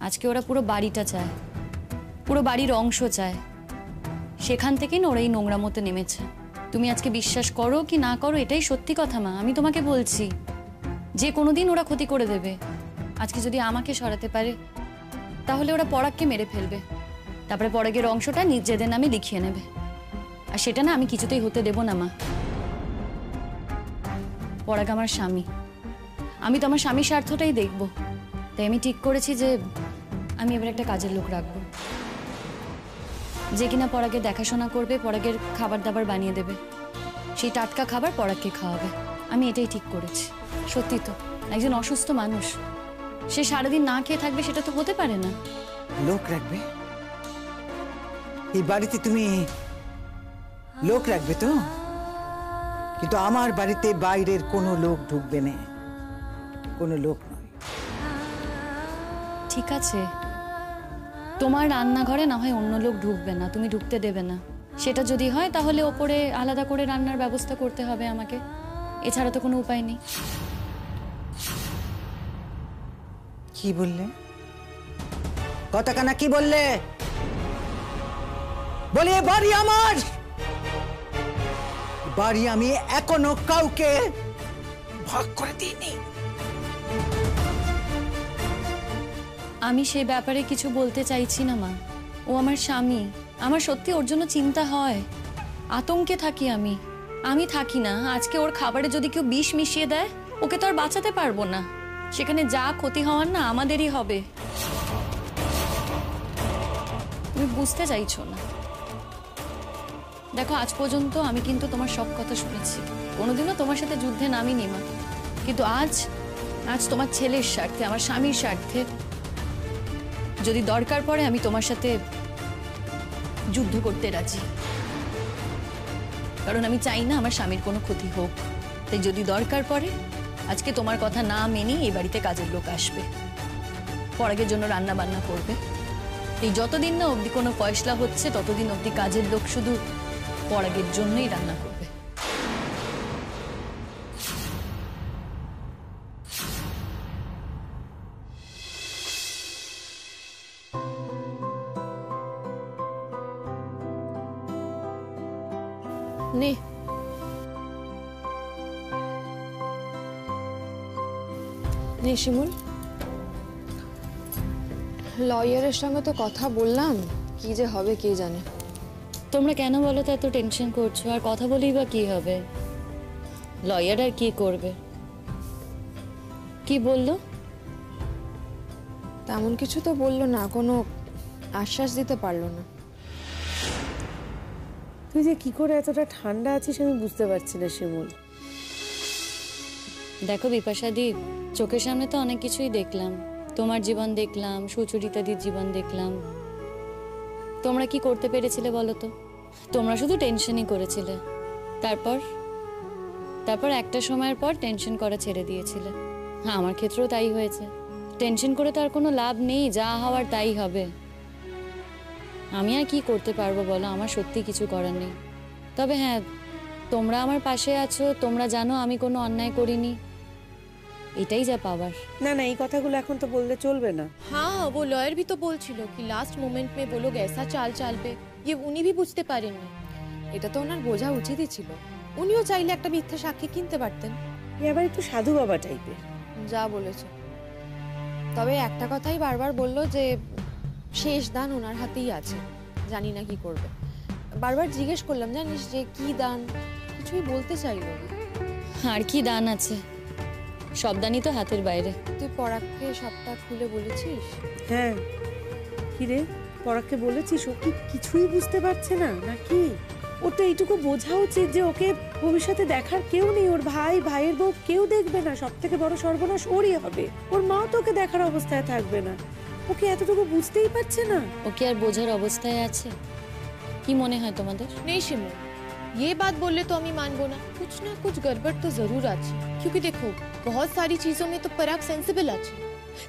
আজকে ওরা পুরো বাড়িটা চায়, পুরো বাড়ির অংশ চায়। সেখান থেকেই না ওরা এই নোংরা মতো নেমেছে। তুমি আজকে বিশ্বাস করো কি না করো, এটাই সত্যি কথা মা। আমি তোমাকে বলছি যে কোনোদিন ওরা ক্ষতি করে দেবে। আজকে যদি আমাকে সরাতে পারে তাহলে ওরা পরাগকে মেরে ফেলবে, তারপরে পরাগের অংশটা নিজেদের নামে লিখিয়ে নেবে। আর সেটা না আমি কিছুতেই হতে দেব না মা। পরাগ আমার স্বামী, আমি তো আমার স্বামীর স্বার্থটাই দেখব। তাই আমি ঠিক করেছি যে আমি এবার একটা কাজের লোক রাখবো, যে কিনা পরাগের দেখাশোনা করবে, পরাগের খাবার দাবার বানিয়ে দেবে, সেই টাটকা খাবার পরাগকে খাওয়াবে। আমি এটাই ঠিক করেছি। সত্যি তো, একজন অসুস্থ মানুষ সে সারাদিন না খেয়ে থাকবে, সেটা তো হতে পারে না। লোক রাখবে? এই বাড়িতে তুমি লোক রাখবে তো? কিন্তু আমার বাড়িতে বাইরের কোনো লোক ঢুকবে না, কোনো লোক নয়। ঠিক আছে, তোমার রান্নাঘরে না হয় অন্য লোক ঢুকবে না, তুমি ঢুকতে দেবে না। সেটা যদি হয় তাহলে ওপরে আলাদা করে রান্নার ব্যবস্থা করতে হবে আমাকে, এছাড়া তো কোনো উপায় নেই। কি বললে? কথা কানা কি বললে? বলে বাড়ি আমার, বাড়ি আমি এখনো কাউকে ভাগ করে দিইনি। আমি সে ব্যাপারে কিছু বলতে চাইছি না মা। ও আমার স্বামী, আমার সত্যি ওর জন্য চিন্তা হয়, আতঙ্কে থাকি আমি। আমি থাকি না, আজকে ওর খাবারে যদি কেউ বিষ মিশিয়ে দেয় ওকে তো আর বাঁচাতে পারবো না। সেখানে যা ক্ষতি হওয়ার না আমাদেরই হবে। তুমি বুঝতে চাইছো না। দেখো, আজ পর্যন্ত আমি কিন্তু তোমার সব কথা শুনেছি, কোনোদিনও তোমার সাথে যুদ্ধে নামিনি মা। কিন্তু আজ তোমার ছেলের স্বার্থে, আমার স্বামীর স্বার্থে যদি দরকার পড়ে আমি তোমার সাথে যুদ্ধ করতে রাজি। কারণ আমি চাই না আমার স্বামীর কোনো ক্ষতি হোক। তাই যদি দরকার পড়ে আজকে তোমার কথা না মেনে এই বাড়িতে কাজের লোক আসবে, পরাগের জন্য রান্না বান্না করবে। এই যতদিন না অবধি কোনো ফয়সলা হচ্ছে ততদিন অবধি কাজের লোক শুধু পরাগের জন্যই রান্না করবে। নে নে শিমুল, লয়ারের সঙ্গে তো কথা বললাম, কি যে হবে কে জানে। তোমরা কেন বলো তো এত টেনশন করছো? আর কথা বলেই বা কি হবে? লয়ার আর কি করবে? কি বললো? তেমন কিছু তো বললো না, কোনো আশ্বাস দিতে পারলো না। তুই যে কি করে এতটা ঠান্ডা আছিস আমি বুঝতে পারছি না শিমুল। দেখো বিপাশাদি, চোখের সামনে তো অনেক কিছুই দেখলাম। তোমার জীবন দেখলাম, সুচরিতাদির জীবন দেখলাম। তোমরা কি করতে পেরেছিলে বলো তো? তোমরা শুধু টেনশনই করেছিলে। তারপর একটা সময়ের পর টেনশন করা ছেড়ে দিয়েছিলে। হ্যাঁ, আমার ক্ষেত্রেও তাই হয়েছে। টেনশন করে তো আর কোনো লাভ নেই, যা হওয়ার তাই হবে। আমি আর কি করতে পারবো বলো? আমার সত্যি কিছু করার নেই। তবে হ্যাঁ, তোমরা আমার পাশে আছো, তোমরা জানো আমি কোনো অন্যায় করিনি, এটাই যা পাওয়ার। না না, এই কথাগুলো এখন তো বললে চলবে না। हाँ, वो लॉयर भी तो बोलছিল कि लास्ट मोमेंट में वो लोग ऐसा चाल चालবে, ये উনি भी বুঝতে পারেননি। এটা তো ওনার বোঝা উচিতই ছিল। উনিও চাইলে একটা মিথ্যা সাক্ষী কিনতে পারতেন। এবার একটু সাধু বাবা টাইপের। যা বলেছে। তবে একটা কথাই বারবার বললো যে শেষ দান ওনার হাতেই আছে, জানি না কি করবে। বারবার জিজ্ঞেস করলাম জানিস যে কি দান, কিছুই বলতে চাইলো না। আর কি দান আছে? সব দানই তো হাতের বাইরে। তুই পরাগকে সবটা খুলে বলেছিস? হ্যাঁ, কি রে পরাগকে বলেছিস? ও কি কিছুই বুঝতে পারছে না নাকি? ওর তো এইটুকু বোঝা উচিত যে ওকে ভবিষ্যতে দেখার কেউ নেই, ওর ভাই ভাইয়ের বউ কেউ দেখবে না, সব থেকে বড় সর্বনাশ ওরই হবে। ওর মা তো ওকে দেখার অবস্থায় থাকবে না। ওকে এতটুকু বুঝতেই পারছে না। ওকে আর বোঝার অবস্থায় আছে? কি মনে হয় তোমাদের? नहीं शिमू, ये बात बोलले तो আমি মানবো না। कुछ ना कुछ गड़बड़ तो जरूर আছে, क्योंकि देखो बहुत सारी चीजों में तो पराग सेंसिबल আছে।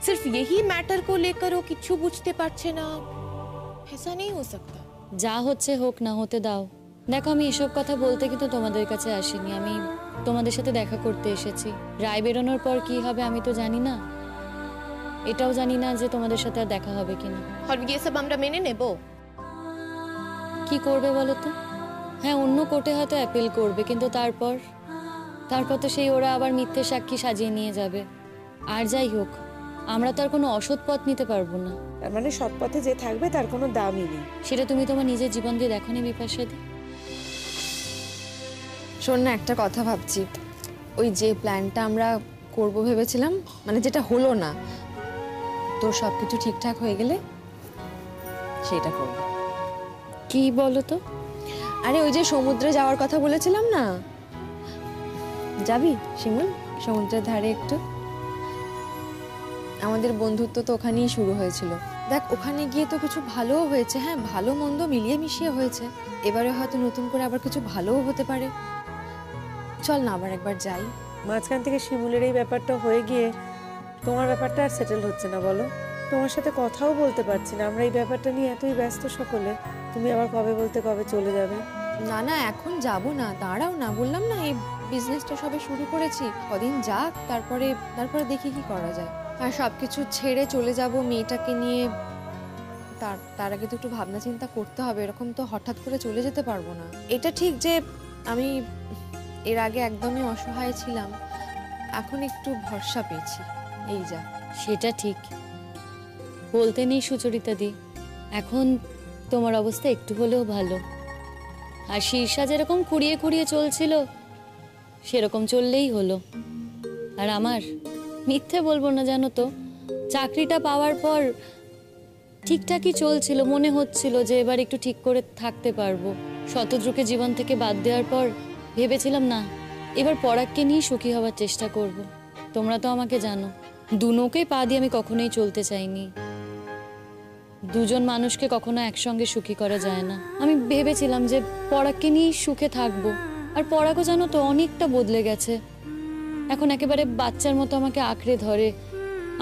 सिर्फ यही मैटर को लेकर वो किच्ছু বুঝতে পারছে না, ऐसा नहीं हो सकता। যা হচ্ছে হোক না, হতে দাও। দেখো, আমি এসব কথা বলতে কিন্তু তোমাদের কাছে আসিনি, আমি তোমাদের সাথে দেখা করতে এসেছি। রায় বেরোনোর পর কি হবে আমি তো জানি না। এটাও জানি না যে তোমাদের সাথে আর দেখা হবে কিনা। और ये सब আমরা মেনে নেব? কি করবে বলো তো? হ্যাঁ, অন্য কোর্টে হয়তো অ্যাপিল করবে, কিন্তু তারপর তো সেই ওরা আবার মিথ্যে সাক্ষী সাজিয়ে নিয়ে যাবে। আর যাই হোক, আমরা তো আর কোনো অসৎ পথ নিতে পারবো না। তার মানে সৎ পথে যে থাকবে তার কোনো দামই নেই। সেটা তুমি তোমার নিজের জীবন দিয়ে দেখো নি বিপাশাদি? শোন না, একটা কথা ভাবছি। ওই যে প্ল্যানটা আমরা করব ভেবেছিলাম, মানে যেটা হলো না, তোর সব কিছু ঠিকঠাক হয়ে গেলে সেটা করব। কি বলো তো? আরে ওই যে সমুদ্রে যাওয়ার কথা বলেছিলাম না, যাবি শিমুল সমুদ্রের ধারে একটু? আমাদের বন্ধুত্ব তো ওখানেই শুরু হয়েছিল। দেখ, ওখানে গিয়ে তো কিছু ভালোও হয়েছে, হ্যাঁ ভালো মন্দ মিলিয়ে মিশিয়ে হয়েছে। এবারে হয়তো নতুন করে আবার কিছু ভালোও হতে পারে। চল না আবার একবার যাই। মাঝখান থেকে শিমুলের এই ব্যাপারটা হয়ে গিয়ে তোমার ব্যাপারটা আর সেটেল হচ্ছে না বলো? তোমার সাথে কথাও বলতে পারছি না, আমরা এই ব্যাপারটা নিয়ে এতই ব্যস্ত সকলে। তুমি আবার কবে বলতে কবে চলে যাবে? না না, এখন যাব না, দাঁড়াও না, বললাম না এই বিজনেসটা সবে শুরু করেছি, কদিন যাক, তারপরে দেখি কি করা যায়। আর সবকিছু ছেড়ে চলে যাব মেয়েটাকে নিয়ে, তার আগে তো একটু ভাবনা চিন্তা করতে হবে। এরকম তো হঠাৎ করে চলে যেতে পারবো না। এটা ঠিক যে আমি এর আগে একদমই অসহায় ছিলাম, এখন একটু ভরসা পেয়েছি, এই যা। সেটা ঠিক, বলতে নেই সুচরিতা দি, এখন তোমার অবস্থা একটু হলেও ভালো। আর শীর্ষা যেরকম খুঁড়িয়ে খুঁড়িয়ে চলছিল সেরকম চললেই হলো। আর আমার মিথ্যে বলবো না, জানো তো, চাকরিটা পাওয়ার পর ঠিকঠাকই চলছিল, মনে হচ্ছিল যে এবার একটু ঠিক করে থাকতে পারবো। শতদ্রুকে জীবন থেকে বাদ দেওয়ার পর ভেবেছিলাম না, এবার পরাগকে নিয়ে সুখী হওয়ার চেষ্টা করব। তোমরা তো আমাকে জানো, দুনোকে পা দিয়ে আমি কখনোই চলতে চাইনি। দুজন মানুষকে কখনো একসঙ্গে সুখী করা যায় না। আমি ভেবেছিলাম যে পরাগকে নিয়ে সুখে থাকবো। আর পরাগও জানো তো অনেকটা বদলে গেছে, এখন একেবারে বাচ্চার মতো আমাকে আঁকড়ে ধরে,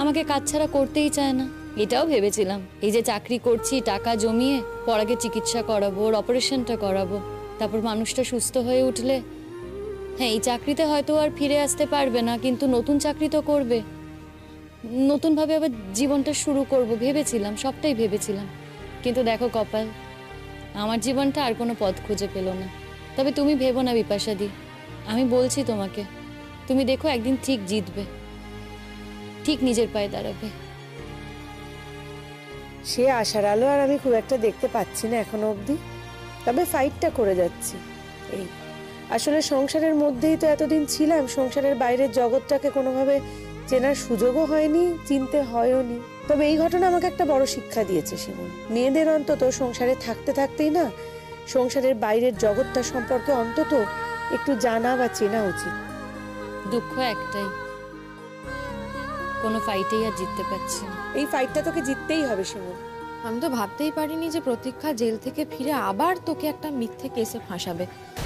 আমাকে কাজ ছাড়া করতেই চায় না। এটাও ভেবেছিলাম এই যে চাকরি করছি, টাকা জমিয়ে পরাগের চিকিৎসা করাবো, ওর অপারেশনটা করাবো, তারপর মানুষটা সুস্থ হয়ে উঠলে, হ্যাঁ এই চাকরিতে হয়তো আর ফিরে আসতে পারবে না, কিন্তু নতুন চাকরি তো করবে, নতুনভাবে আবার জীবনটা শুরু করব ভেবেছিলাম, সবটাই ভেবেছিলাম। কিন্তু দেখো কপাল, আমার জীবনটা আর কোনো পথ খুঁজে পেল না। তবে তুমি ভেবো না বিপাশাদি, আমি বলছি তোমাকে, তুমি দেখো একদিন ঠিক জিতবে, ঠিক নিজের পায়ে দাঁড়াবে। সে আশার আলো আর আমি খুব একটা দেখতে পাচ্ছি না এখনো অবধি, তবে ফাইটটা করে যাচ্ছি। এই আসলে সংসারের মধ্যেই তো এতদিন ছিলাম, সংসারের বাইরের জগৎটাকে কোনোভাবে চেনার সুযোগও হয়নি, চিনতে হয়ওনি। তবে এই ঘটনা আমাকে একটা বড় শিক্ষা দিয়েছে শিমুল, মেয়েদের অন্তত সংসারে থাকতে থাকতেই না সংসারের বাইরের জগৎটা সম্পর্কে অন্তত একটু জানা বা চেনা উচিত। দুঃখ একটাই, কোনো ফাইটেই আর জিততে পারছি না। এই ফাইটটা তোকে জিততেই হবে শিমুল। আমি তো ভাবতেই পারিনি যে প্রতীক্ষা জেল থেকে ফিরে আবার তোকে একটা মিথ্যে কেসে ফাঁসাবে,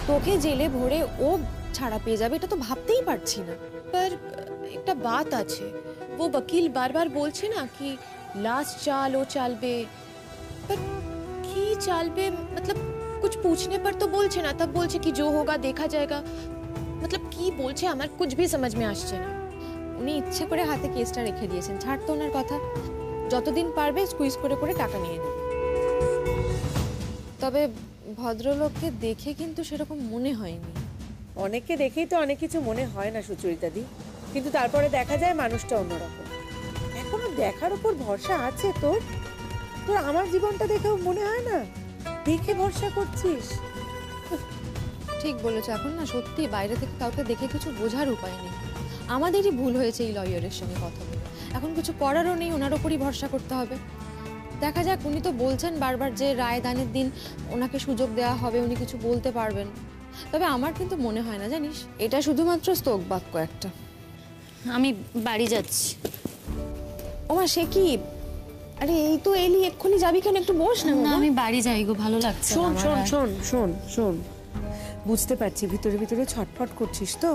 তোকে জেলে ভরে ও ছাড়া পেয়ে যাবে, এটা তো ভাবতেই পারছি না। पर একটা बात আছে, वो वकील बार बार बोलছে না कि लास्ट चाल ओ चालबे, पर की चालबे मतलब कुछ पूछने पर तो बोलছে না, तब बोलছে कि जो होगा देखा जाएगा, मतलब কি বলছে আমার कुछ भी समझ में আসছে না। উনি ইচ্ছে করে হাতে কেসটা রেখে দিয়েছেন, ছাড় তো ওনার কথা, যতদিন পারবে স্কুইজ করে করে টাকা নিয়ে নেবে। তবে ভদ্রলোককে দেখে কিন্তু সেরকম মনে হয়নি। অনেককে দেখেই তো অনেক কিছু মনে হয় না সুচরিতা দি, কিন্তু তারপরে দেখা যায় মানুষটা অন্যরকম। এখনো দেখার উপর ভরসা আছে তোর? তোর আমার জীবনটা দেখেও মনে হয় না? দেখে ভরসা করছিস? ঠিক বলেছো, এখন না সত্যি বাইরে থেকে কাউকে দেখে কিছু বোঝার উপায় নেই। আমাদেরই ভুল হয়েছে এই লয়ারের সঙ্গে কথা বলে, এখন কিছু করারও নেই, ওনার ওপরই ভরসা করতে হবে। দেখা যাক, উনি তো বলছেন বারবার যে রায় দানের দিন ওনাকে সুযোগ দেওয়া হবে, উনি কিছু বলতে পারবেন। তবে আমার কিন্তু মনে হয় না, জানিস, এটা শুধুমাত্র স্তোক বাক্য একটা। আমি বাড়ি যাচ্ছি। ওমা সে কি? আরে এই তো এলি, এক্ষুনি যাবি কেন? একটু বস না। না আমি বাড়ি যাই গো, ভালো লাগছে না শোন আমার শোন আর। শোন শোন শোন, বুঝতে পারছি ভিতরে ভিতরে ছটফট করছিস তো,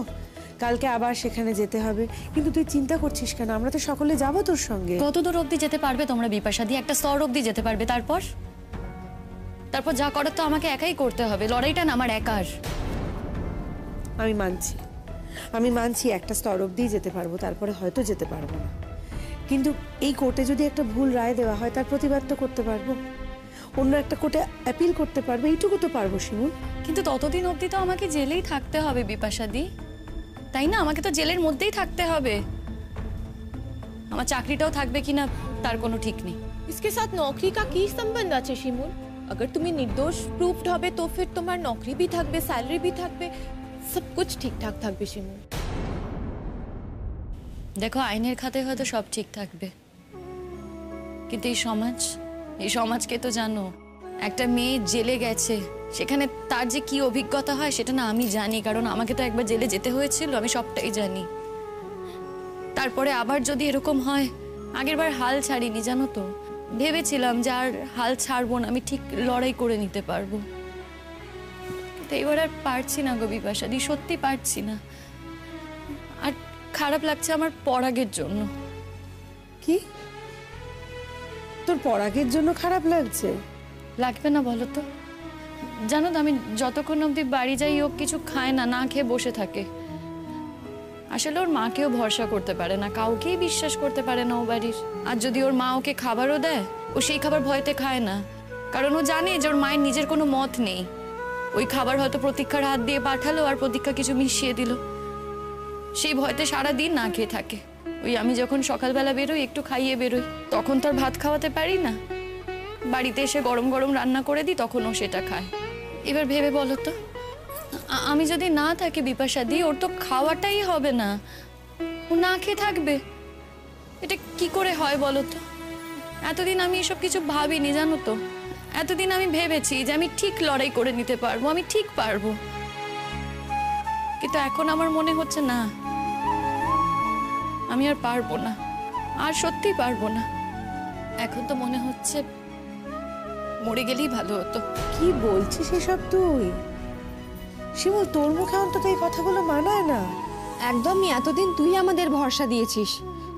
কালকে আবার সেখানে যেতে হবে, কিন্তু তুই চিন্তা করছিস কেন? আমরা তো সকলে যাবো তোর সঙ্গে। কত দূর অবধি যেতে পারবে তোমরা বিপাশাদি? একটা স্তর অবধি যেতে পারবে, তারপর যা করার তো আমাকে একাই করতে হবে, লড়াইটা না আমার একার। আমি মানছি একটা স্তর অবধি যেতে পারবো, তারপরে হয়তো যেতে পারবো না, কিন্তু এই কোর্টে যদি একটা ভুল রায় দেওয়া হয় তার প্রতিবাদ তো করতে পারবো, অন্য একটা কোর্টে অ্যাপিল করতে পারবো, এইটুকু তো পারবো শিমুল। কিন্তু ততদিন অবধি তো আমাকে জেলেই থাকতে হবে বিপাশাদি, তাই না? আমাকে তো জেলের মধ্যেই থাকতে হবে। আমার চাকরিটাও থাকবে কিনা তার কোনো ঠিক নেই। इसके साथ नौकरी का की संबंध আছে শিমুল? अगर তুমি निर्दोष प्रूफ्ड হবে তো फिर তোমার নকরি भी থাকবে, স্যালারি भी থাকবে, सब कुछ ঠিকঠাক থাকবে শিমুল। দেখো, আইনের খাতে হয়তো সব ঠিক থাকবে, কিন্তু এই সমাজকে তো জানো। একটা মেয়ে জেলে গেছে, সেখানে তার যে কি অভিজ্ঞতা হয় সেটা না আমি জানি, কারণ আমাকে তো একবার জেলে যেতে হয়েছিল, আমি সবটাই জানি। তারপরে আবার যদি এরকম হয়, আগেরবার হাল ছাড়িনি জানো তো, ভেবেছিলাম যে আর হাল ছাড়বো না, আমি ঠিক লড়াই করে নিতে পারবো। কিন্তু এবার আর পারছি না গো বিপাশাদি, সত্যি পারছি না। আর খারাপ লাগছে আমার পরাগের জন্য। কি তোর পরাগের জন্য খারাপ লাগছে? লাগবে না বলো তো? জানো তো, আমি যতক্ষণ অবধি বাড়ি যাই ও কিছু খায় না, না খেয়ে বসে থাকে। আসলে ওর মাকেও ভরসা করতে পারে না, কাউকেই বিশ্বাস করতে পারে না ও বাড়ির। আর যদি ওর মা ওকে খাবারও দেয়, ও সেই খাবার ভয়তে খায় না, কারণ ও জানে যে ওর মায়ের নিজের কোনো মত নেই। ওই খাবার হয়তো প্রতীক্ষার হাত দিয়ে পাঠালো আর প্রতীক্ষা কিছু মিশিয়ে দিল, সেই ভয়তে সারা দিন না খেয়ে থাকে। ওই আমি যখন সকালবেলা বেরোই, একটু খাইয়ে বেরোই, তখন তো আর ভাত খাওয়াতে পারি না। বাড়িতে এসে গরম গরম রান্না করে দিই, তখন ও সেটা খায়। এবার ভেবে বলো তো, আমি যদি না থাকি বিপাশাদি, ওর তো খাওয়াটাই হবে না, ও না খেয়ে থাকবে। এটা কি করে হয় বলো তো? এতদিন আমি এসব কিছু ভাবিনি জানো তো। এতদিন আমি ভেবেছি যে আমি ঠিক লড়াই করে নিতে পারবো, আমি ঠিক পারবো। কিন্তু এখন আমার মনে হচ্ছে না, আমি আর পারবো না, আর সত্যি পারবো না। এখন তো মনে হচ্ছে মরে গেলেই ভালো হতো। কি বলছিস এসব তুই? শিমুল, তোর মুখে অন্তত এই কথাগুলো মানায় না। একদমই, এতদিন তুই আমাদের ভরসা দিয়েছিস,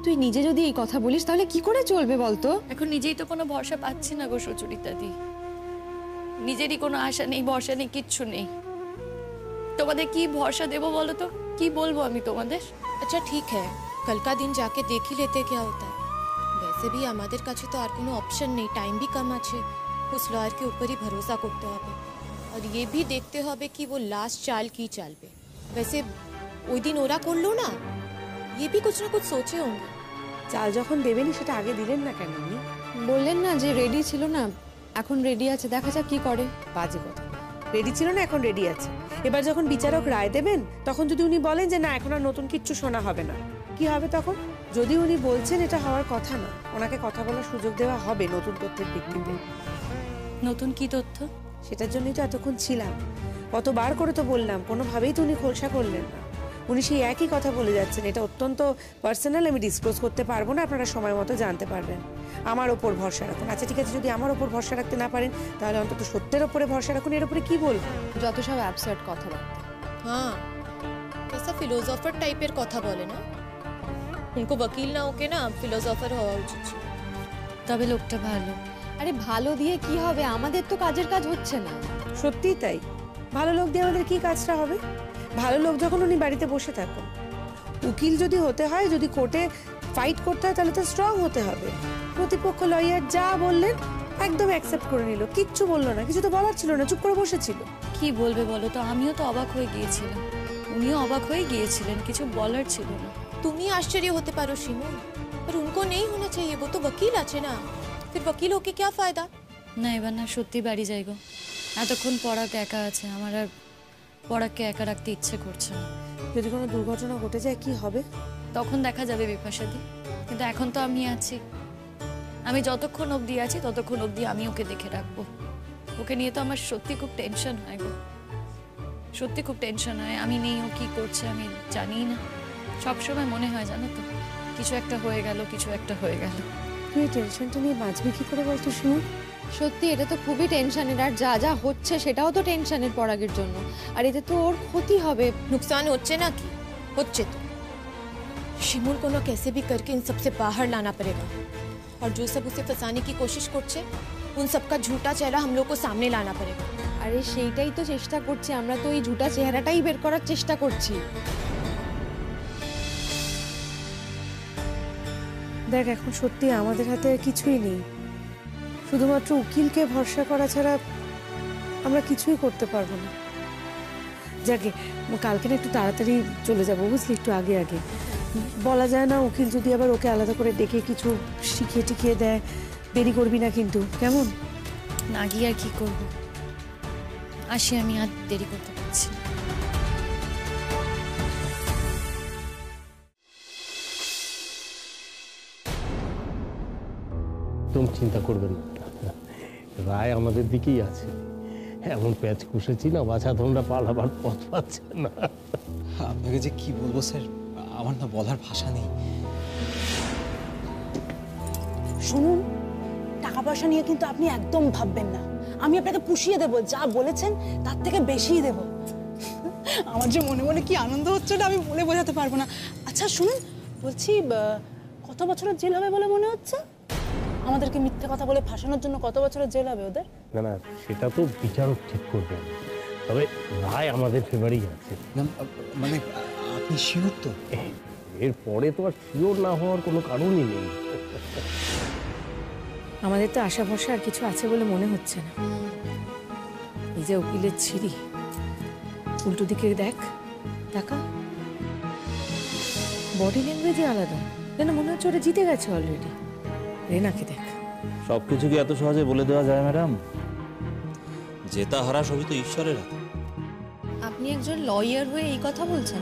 তুই নিজে যদি এই কথা বলিস তাহলে কি করে চলবে বলতো? এখন নিজেই তো কোনো ভরসা পাচ্ছি না গো সুচরিতাদি, নিজেরই কোনো আশা নেই, ভরসা নেই, কিচ্ছু নেই। তোমাদের কি ভরসা দেবো বলো তো? কি বলবো আমি তোমাদের? अच्छा ठीक है, कल का दिन जाके देख ही लेते क्या होता है। वैसे भी আমাদের কাছে তো আর কোনো অপশন নেই, টাইম भी कम আছে। उस लॉयर के ऊपर ही भरोसा করতে হবে, और ये भी देखते হবে कि वो लास्ट चाल की चालবে। वैसे ওই দিন ওরা করলো না, ये भी कुछ ना कुछ सोचे होंगे। চাল যখন দেবেনি সেটা আগে দিলেন না কেন? উনি বললেন না যে রেডি ছিল না, এখন রেডি আছে, দেখা যাক কি করে। বাজে কথা, রেডি ছিল না, এখন রেডি আছে। এবার যখন বিচারক রায় দেবেন, তখন যদি উনি বলেন যে না এখন আর নতুন কিচ্ছু শোনা হবে না, কি হবে তখন? যদি উনি বলছেন এটা হওয়ার কথা না, ওনাকে কথা বলার সুযোগ দেওয়া হবে নতুন তথ্যের ভিত্তিতে। নতুন কি তথ্য? সেটার জন্যই তো এতক্ষণ ছিলাম, কতবার করে তো বললাম, কোনোভাবেই তো উনি খোলসা করলেন না। উনি সেই একই কথা বলে যাচ্ছেন, এটা অত্যন্ত পার্সোনাল, আমি ডিসক্লোজ করতে পারবো না, আপনারা সময় মতো জানতে পারবেন। আমার ওপর ভরসা রাখুন। আচ্ছা ঠিক আছে, যদি আমার ওপর ভরসা রাখতে না পারেন তাহলে অন্তত সত্যের ওপরে ভরসা রাখুন। এর উপরে কি বলবো? যত সব অ্যাবসার্ড কথাবার্তা। हाँ, कैसा फिलोसोफर टाइपेर কথা বলে না। उनको वकील ना होके ना फिलोसोफर হওয়া উচিত ছিল। তবে লোকটা ভালো। আরে ভালো দিয়ে কি হবে, আমাদের তো কাজের কাজ হচ্ছে না। সত্যিই তাই, ভালো লোক দিয়ে আমাদের কি কাজটা হবে? ভালো লোক যখন উনি বাড়িতে বসে থাকুন, উকিল যদি হতে হয়, যদি কোর্টে ফাইট করতে হয়, তাহলে তো স্ট্রং হতে হবে। প্রতিপক্ষ লয়ার যা বললেন একদম অ্যাকসেপ্ট করে নিল, কিচ্ছু বললো না, কিছু তো বলার ছিল না, চুপ করে বসেছিল। কি বলবে বলো তো? আমিও তো অবাক হয়ে গিয়েছিলাম, উনিও অবাক হয়ে গিয়েছিলেন, কিছু বলার ছিল না। তুমি আশ্চর্য হতে পারো শিমুল, पर उनको नहीं होना चाहिए, वो तो वकील আছে না। फिर वकील होके क्या फायदा? না, এবার না সত্যি বাড়ি যাই গো। এতক্ষণ পরাগ একা আছে, আমার আর পরাগকে একা রাখতে ইচ্ছে করছে না। যদি কোনো দুর্ঘটনা ঘটে যায় কি হবে? তখন দেখা যাবে বিপাশাদি, কিন্তু এখন তো আমি আছি। আমি যতক্ষণ অবধি আছি ততক্ষণ অবধি আমি ওকে দেখে রাখবো। ওকে নিয়ে তো আমার সত্যি খুব টেনশন হয় গো, সত্যি খুব টেনশন হয়। আমি নেই, ও কি করছে আমি জানি না। সবসময় মনে হয় জানো তো, কিছু একটা হয়ে গেল, কিছু একটা হয়ে গেল। তুই এই টেনশনটা নিয়ে বাঁচবি কি করে বলতো শিমুল? সত্যি এটা তো খুবই টেনশনের, আর যা যা হচ্ছে সেটাও তো টেনশনের পরাগের জন্য। আর এতে তো ওর ক্ষতি হবে। नुकसान হচ্ছে না কি? হচ্ছে তো। শিমুল को ना कैसे भी करके इन सबसे बाहर लाना पड़ेगा, और जो सब उसे फंसाने की कोशिश করছে, उन सबका झूठा चेहरा हम लोग को सामने लाना पड़ेगा। আরে সেইটাই তো চেষ্টা করছি আমরা, তো এই ঝুটা চেহারাটাই বের করার চেষ্টা করছি। দেখ এখন সত্যি আমাদের হাতে আর কিছুই নেই, শুধুমাত্র উকিলকে ভরসা করা ছাড়া আমরা কিছুই করতে পারবো না। যাকে কালকে না একটু তাড়াতাড়ি চলে যাবো বুঝলি, একটু আগে আগে। বলা যায় না উকিল যদি আবার ওকে আলাদা করে ডেকে কিছু শিখিয়ে টিখিয়ে দেয়। দেরি করবি না কিন্তু, কেমন? না গিয়ে আর কি করব, আসি, আমি আর দেরি করতে পারছি না। একদম চিন্তা করবেন না, রায় আমাদের দিকেই আছে। এমন প্যাচ কুষেছি না, বাছা তোমরা পালাবার পথ পাচ্ছে না। আপনাকে যে কি বলবো স্যার, আমার না বলার ভাষা নেই। শুনুন, টাকা পয়সা নিয়ে কিন্তু আপনি একদম ভাববেন না। আমি আপনাকে পুষিয়ে দেব, যা বলেছেন তার থেকে বেশিই দেব। আমার যে মনে মনে কি আনন্দ হচ্ছে না আমি বলে বোঝাতে পারবো না। আচ্ছা শুনুন, বলছি কত বছরের জেল হবে বলে মনে হচ্ছে? আমাদেরকে মিথ্যে কথা বলে ফাঁসানোর জন্য কত বছরের জেল হবে ওদের? না না, সেটা তো বিচারক ঠিক করবেন, তবে রায় আমাদের ফেভারেই আছে। না মানে আপনি শিওর তো? এরপরে তো আর শিওর না হওয়ার কোনো কারণই নেই। আমাদের তো আশা ভরসা আর কিছু আছে বলে মনে হচ্ছে না। এই যে উকিলের ছিরি, উল্টো দিকে দেখ, টাকা বডি ল্যাঙ্গুয়েজই আলাদা, যেন মনে হচ্ছে ওরা জিতে গেছে অলরেডি। রেনাকে দেখ। সবকিছু কি এত সহজে বলে দেওয়া যায় ম্যাডাম? জেতা হারা সবই তো ঈশ্বরের হাতে। আপনি একজন লয়ার হয়ে এই কথা বলছেন?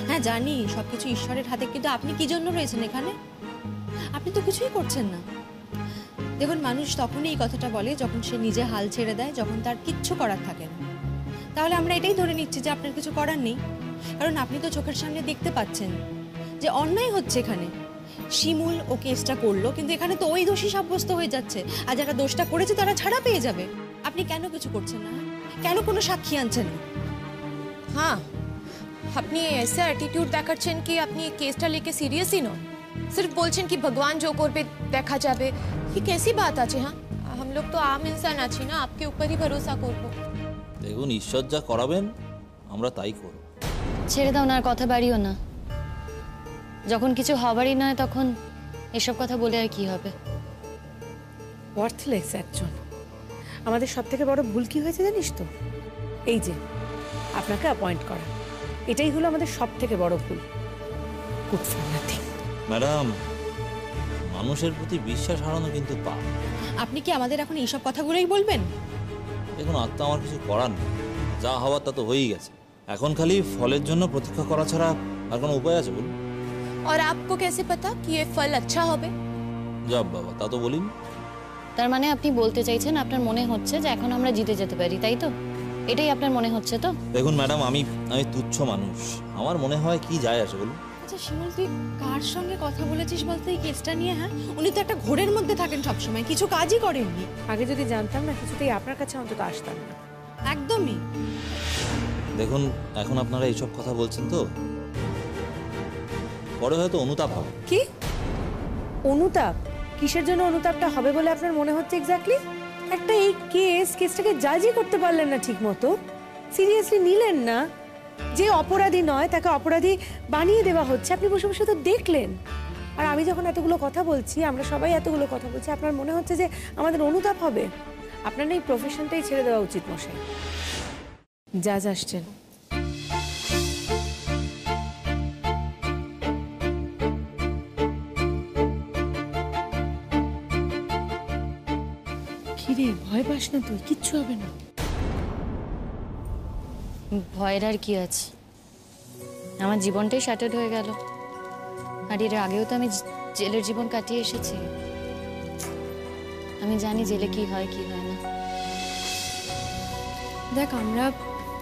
হ্যাঁ জানি সবকিছু ঈশ্বরের হাতে, কিন্তু আপনি কি জন্য রয়েছেন এখানে? আপনি তো কিছুই করছেন না। দেখুন, মানুষ তখনই এই কথাটা বলে যখন সে নিজে হাল ছেড়ে দেয়, যখন তার কিচ্ছু করার থাকে না। তাহলে আমরা এটাই ধরে নিচ্ছি যে আপনার কিছু করার নেই, কারণ আপনি তো চোখের সামনে দেখতে পাচ্ছেন যে অন্যায় হচ্ছে এখানে। শিমুল ও কেসটা করলো, কিন্তু এখানে তো ওই দোষী সাব্যস্ত হয়ে যাচ্ছে, আর যারা দোষটা করেছে তারা ছাড়া পেয়ে যাবে। আপনি কেন কিছু করছেন না? কেন কোনো সাক্ষী আনছেন না? हाँ, अपनी ऐसा एटीट्यूड देखाচ্ছেন कि আপনি কেসটা लेके सीरियस ही नन। सिर्फ बोलছেন कि भगवान जो করবে দেখা যাবে। ये कैसी बात আছে? हाँ, हम लोग तो आम इंसान আছি না, आपके ऊपर ही भरोसा করব। দেখুন, ঈশ্বর যা করাবেন আমরা তাই করব। ছেড়ে দাও না, আর কথা বাড়িও না। যখন কিছু হবারই নয় তখন এসব কথা বলে আর কি হবে? ওয়ার্থলেস একজন। আমাদের সব থেকে বড় ভুল কি হয়েছে জানিস তো? এই যে আপনাকে অ্যাপয়েন্ট করা, এটাই হলো আমাদের সব থেকে বড় ভুল। Good for nothing. ম্যাডাম, মানুষের প্রতি বিশ্বাস হারানো কিন্তু পাপ। আপনি কি আমাদের এখন এইসব কথাগুলোই বলবেন? দেখুন, আর তো আমার কিছু করার নেই, যা হওয়ার তা তো হয়েই গেছে। এখন খালি ফলের জন্য প্রতীক্ষা করা ছাড়া আর কোনো উপায় আছে বলুন? और आपको कैसे पता कि ये फल अच्छा হবে? যাব বাবা, তা তো বলিনি। তার মানে আপনি বলতে চাইছেন আপনার মনে হচ্ছে যে এখন আমরা জিতে যেতে পারি, তাই তো? এটাই আপনার মনে হচ্ছে তো? দেখুন ম্যাডাম, আমি তুচ্ছ মানুষ, আমার মনে হয় কি যায় আসে বলুন? আচ্ছা শিমুল, তুই কার সঙ্গে কথা বলেছিস বলতে এই কেসটা নিয়ে? হ্যাঁ, উনি তো একটা ঘোরের মধ্যে থাকেন সবসময়, কিছু কাজই করেননি। আগে যদি জানতাম না, কিছুতেই আপনার কাছে অন্তত আসতাম না। একদমই। দেখুন, এখন আপনারা এইসব কথা বলছেন তো, পরে হয়তো অনুতাপ হবে। কি অনুতাপ? কিসের জন্য অনুতাপটা হবে বলে আপনার মনে হচ্ছে এক্স্যাক্টলি? একটা এই কেসটাকে জাজই করতে পারলেন না ঠিক মতো, সিরিয়াসলি নিলেন না। যে অপরাধী নয় তাকে অপরাধী বানিয়ে দেওয়া হচ্ছে, আপনি বসে বসে তো দেখলেন। আর আমি যখন এতগুলো কথা বলছি, আমরা সবাই এতগুলো কথা বলছি, আপনার মনে হচ্ছে যে আমাদের অনুতাপ হবে? আপনার এই প্রফেশনটাই ছেড়ে দেওয়া উচিত মশাই। জাজ আসছেন। কিরে, ভয় পাস না তুই? কিচ্ছু হবে না। ভয়ের আর কি আছে? আমার জীবনটাই শাটার্ড হয়ে গেল, আর এর আগেও তো আমি জেলের জীবন কাটিয়ে এসেছি। আমি জানি জেলে কি হয় কি হয় না। দেখ,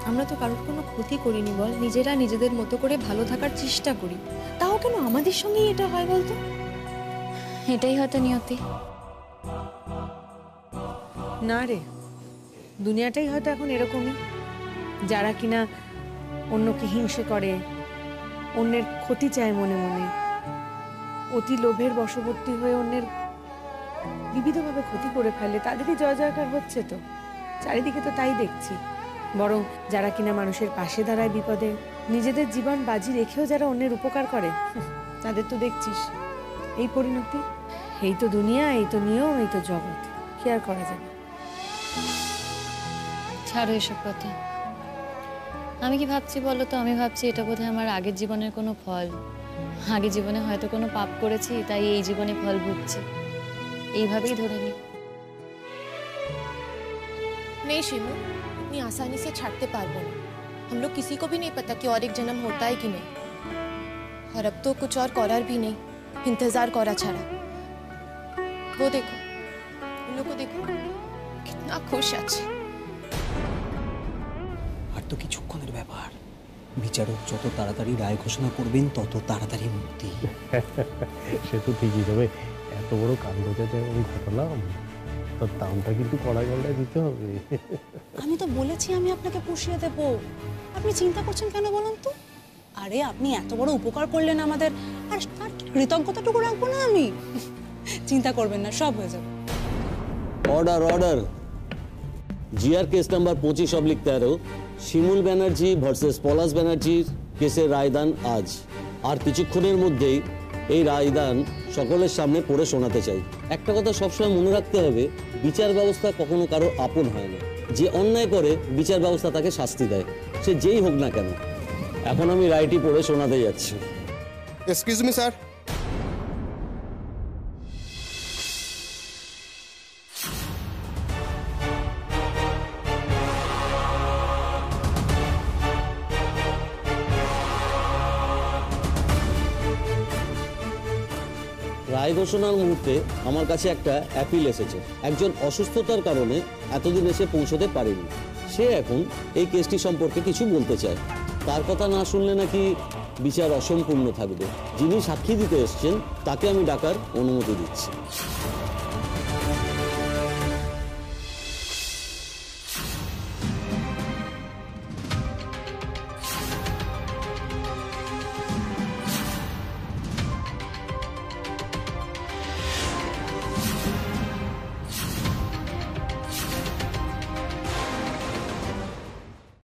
আমরা তো কারোর কোনো ক্ষতি করিনি বল, নিজেরা নিজেদের মতো করে ভালো থাকার চেষ্টা করি, তাও কেন আমাদের সঙ্গেই এটা হয় বলতো? এটাই হয়তো নিয়তি। না রে, দুনিয়াটাই হয়তো এখন এরকমই। যারা কিনা অন্যকে হিংসে করে, অন্যের ক্ষতি চায় মনে মনে, অতি লোভের বশবর্তী হয়ে অন্যের বিবিধভাবে ক্ষতি করে ফেলে, তাদেরই জয় জয়কার হচ্ছে। তো চারিদিকে তো তাই দেখছি। বরং যারা কিনা মানুষের পাশে দাঁড়ায় বিপদে, নিজেদের জীবন বাজি রেখেও যারা অন্যের উপকার করে, তাদের তো দেখছিস এই পরিণতি, এই তো দুনিয়া, এই তো নিয়ম, এই তো জগৎ, কি আর করা যাবে। ছাড়ো এসব কথা। আমি কি ভাবছি বলো তো, আমি ভাবছি এটা বোধহয় আমার আগের জীবনের কোনো ফল। আগের জীবনে হয়তো কোনো পাপ করেছি, তাই এই জীবনে ফল ভুগছি, এইভাবেই ধরে নি। नहीं शिमू, इतनी आसानी से छाटते पारबो ना। हम लोग किसी को भी नहीं पता कि और एक जन्म होता है कि नहीं। और अब तो कुछ और करार भी नहीं, इंतजार करा छाड़ा। वो देखो, उन लोग को देखो, कितना खुश আছে। আর তো কিছুক্ষণের ব্যাপার, বিচারক যত তাড়াতাড়ি রায় ঘোষণা করবেন তত তাড়াতাড়ি মুক্তি। সে তো ঠিকই, তবে এত বড় কাণ্ডটাতে ঘটনা, তার দামটা কিন্তু কড়া গলায় দিতে হবে। আমি তো বলেছি আমি আপনাকে পুষিয়ে দেব, আপনি চিন্তা করছেন কেন বলুন তো? আরে আপনি এত বড় উপকার করলেন আমাদের, আর তার কৃতজ্ঞতাটুকু রাখবো না আমি? চিন্তা করবেন না, সব হয়ে যাবে। Order order. GR case number 25/13 শিমুল ব্যানার্জি ভার্সেস পলাশ ব্যানার্জির কেসের রায়দান আজ। আর কিছুক্ষণের মধ্যেই এই রায়দান সকলের সামনে পড়ে শোনাতে চাই। একটা কথা সবসময় মনে রাখতে হবে, বিচার ব্যবস্থা কখনো কারো আপন হয় না। যে অন্যায় করে বিচার ব্যবস্থা তাকে শাস্তি দেয়, সে যেই হোক না কেন। এখন আমি রায়টি পড়ে শোনাতে যাচ্ছি। Excuse me sir. রায় ঘোষণার মুহূর্তে আমার কাছে একটা অ্যাপিল এসেছে। একজন অসুস্থতার কারণে এতদিন এসে পৌঁছতে পারেনি, সে এখন এই কেসটি সম্পর্কে কিছু বলতে চায়। তার কথা না শুনলে নাকি বিচার অসম্পূর্ণ থাকবে। যিনি সাক্ষী দিতে এসছেন তাকে আমি ডাকার অনুমতি দিচ্ছি।